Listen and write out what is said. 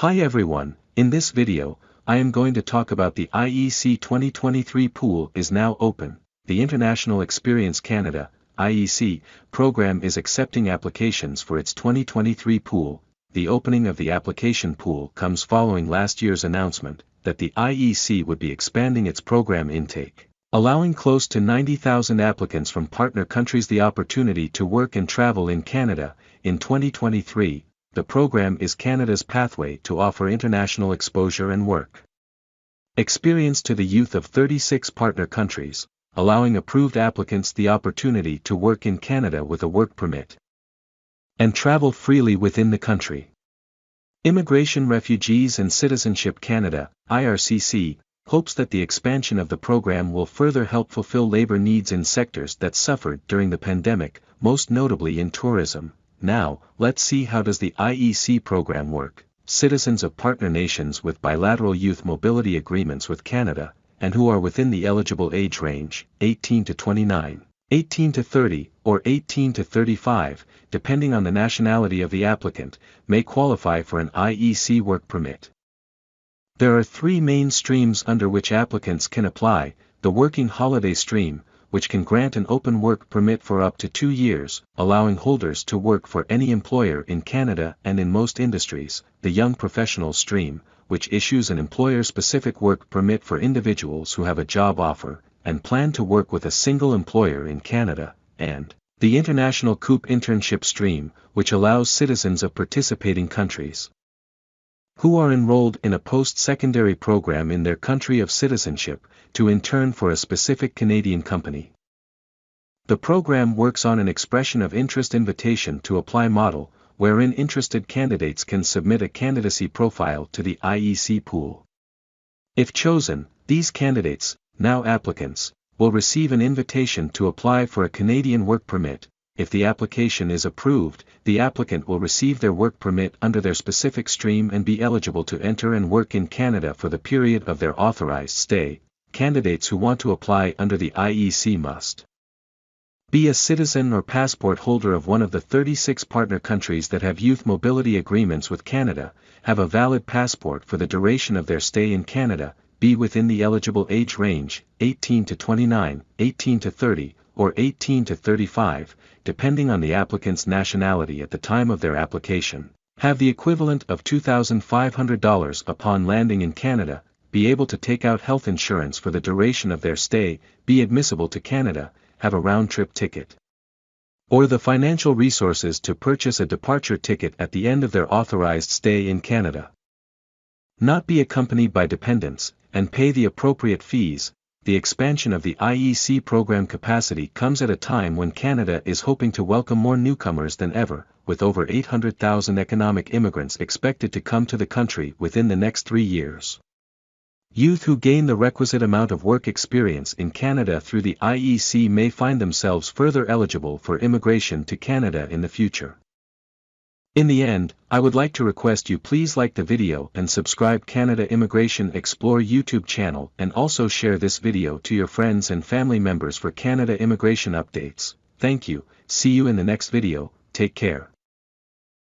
Hi everyone, in this video, I am going to talk about the IEC 2023 pool is now open. The International Experience Canada IEC program is accepting applications for its 2023 pool. The opening of the application pool comes following last year's announcement that the IEC would be expanding its program intake, allowing close to 90,000 applicants from partner countries the opportunity to work and travel in Canada. In 2023, the program is Canada's pathway to offer international exposure and work experience to the youth of 36 partner countries, allowing approved applicants the opportunity to work in Canada with a work permit and travel freely within the country. Immigration, Refugees and Citizenship Canada, IRCC, hopes that the expansion of the program will further help fulfill labor needs in sectors that suffered during the pandemic, most notably in tourism. Now, let's see how does the IEC program work. Citizens of partner nations with bilateral youth mobility agreements with Canada, and who are within the eligible age range, 18 to 29, 18 to 30, or 18 to 35, depending on the nationality of the applicant, may qualify for an IEC work permit. There are three main streams under which applicants can apply: the working holiday stream, which can grant an open work permit for up to 2 years, allowing holders to work for any employer in Canada and in most industries; the young professional stream, which issues an employer-specific work permit for individuals who have a job offer and plan to work with a single employer in Canada; and the international Co-op Internship stream, which allows citizens of participating countries who are enrolled in a post-secondary program in their country of citizenship, to intern for a specific Canadian company. The program works on an expression of interest invitation to apply model, wherein interested candidates can submit a candidacy profile to the IEC pool. If chosen, these candidates, now applicants, will receive an invitation to apply for a Canadian work permit. If the application is approved, the applicant will receive their work permit under their specific stream and be eligible to enter and work in Canada for the period of their authorized stay. Candidates who want to apply under the IEC must be a citizen or passport holder of one of the 36 partner countries that have youth mobility agreements with Canada, have a valid passport for the duration of their stay in Canada, be within the eligible age range, 18 to 29, 18 to 30, or 18 to 35, depending on the applicant's nationality at the time of their application, have the equivalent of $2,500 upon landing in Canada, be able to take out health insurance for the duration of their stay, be admissible to Canada, have a round-trip ticket or the financial resources to purchase a departure ticket at the end of their authorized stay in Canada, not be accompanied by dependents, and pay the appropriate fees. The expansion of the IEC program capacity comes at a time when Canada is hoping to welcome more newcomers than ever, with over 800,000 economic immigrants expected to come to the country within the next 3 years. Youth who gain the requisite amount of work experience in Canada through the IEC may find themselves further eligible for immigration to Canada in the future. In the end, I would like to request you please like the video and subscribe Canada Immigration Explore YouTube channel, and also share this video to your friends and family members for Canada immigration updates. Thank you, see you in the next video, take care.